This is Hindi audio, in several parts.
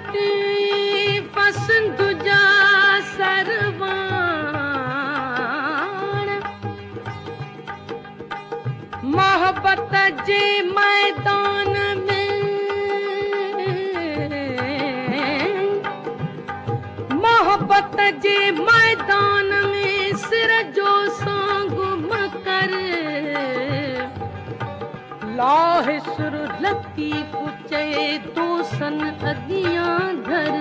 वती पसंद जा सरवान मोहब्बत जे मैदान में मोहब्बत जे मैदान में सिर जो सांग मकर लाह सुर लतीफ चए दोसन अगियां धर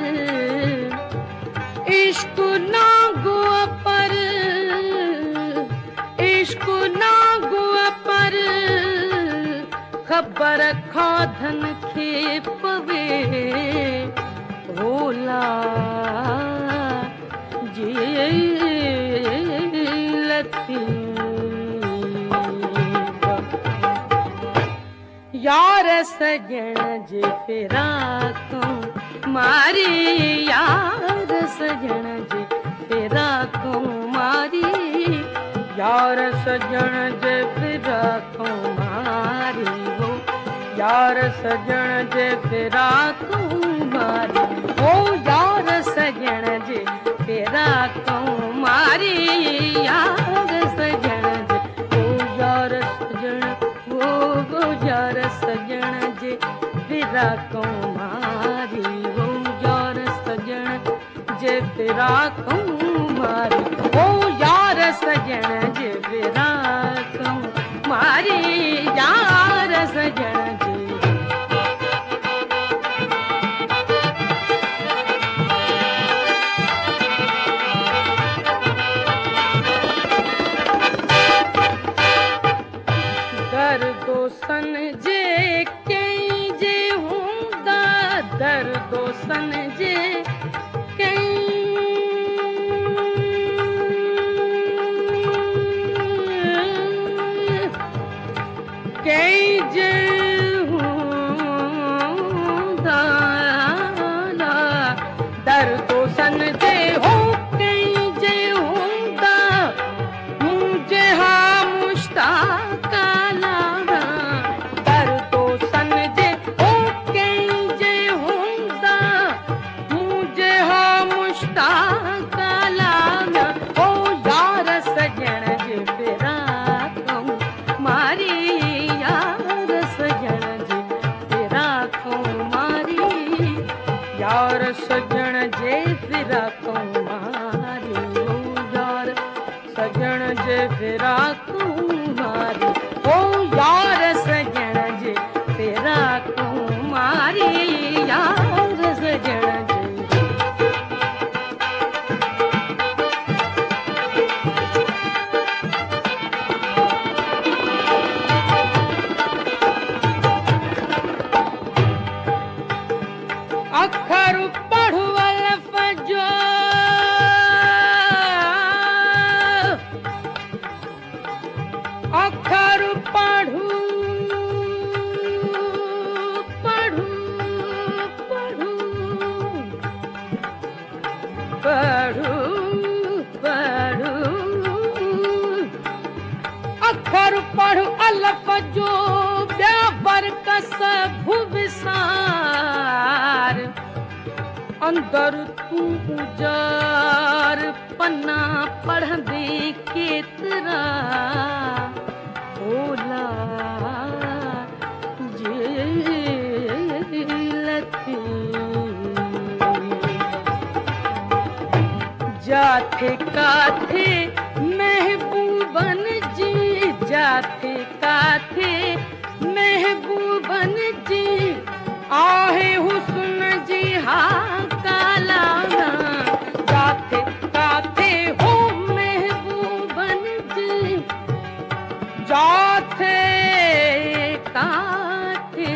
इश्क ना गुआ पर इश्क ना गुआ पर खबर खाधन खे पवे होला जे यार सजन जे फिराकों मारी यार सजन जे फिराकों मारी यार सजन जे फिराकों मारी वो यार सजन जे फिराकों मारी वो यार सजन जे फिराकों मारी यार सजन जे वो यार सजन वो यार सजन जे फिराकों मारी वो यार सजन जे फिराकों मारी वो यार सजन जे फिराकों मारी यार सजन जे सन जे कई जे हूंदा दर्दो सन जे कई कई जे हूंदा दर्दो सन जे हो कई जे हूंदा मुझे हा मुश्ताक यार सजन जे फिराकों मारी ओ यार सजन जे फिराकों मारी ओ यार सजन जे फिराकों मारी यार सजन अखर पढ़ु अल्फ जो अखर पढ़ु पढ़ु पढ़ु पढ़ु पढ़ु अखर पढ़ु अल्फ जो ब्यावर कसब विसार अंदर तू उजार पन्ना पढ़ंदे केतरा होला जे लती जाथे काथे महबूबन जी जाथे काथे महबूबन जी आहे हुस्न जी हा कालाना जाथे काथे हो महबूबन जी जाथे काथे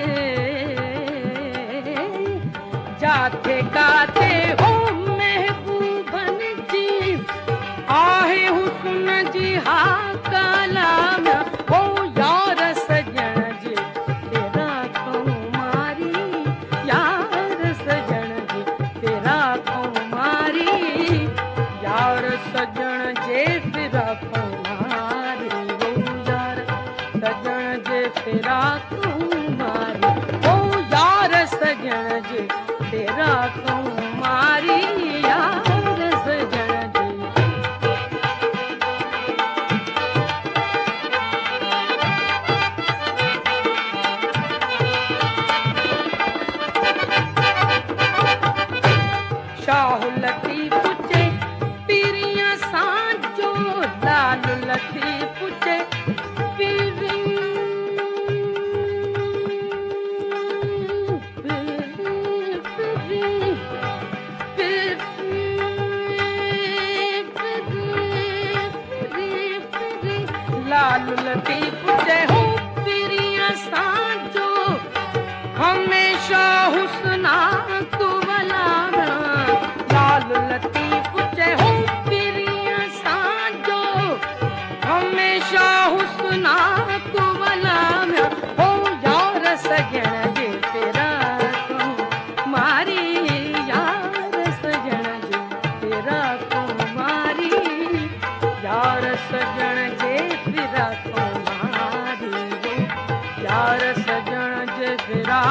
जाथे काथे हो महबूबन जी आहे हुस्न जी हा कालाना हो यार सजन जे फिराकों मारी यार सजन जे फिराकों मारी यार सजन जे फिराकों मारी वो यार सजन जे फिराकों मारी वो यार सजन जे फिराकों हुस्ना कुवला लाल लतीफ चहो पिरिया साजो हमेशा हुस्ना कुवला हो यार सजण जे तेरा मारी यार सजण जे तेरा मारी यार सजण जे तेरा मारी यार सजण जे तेरा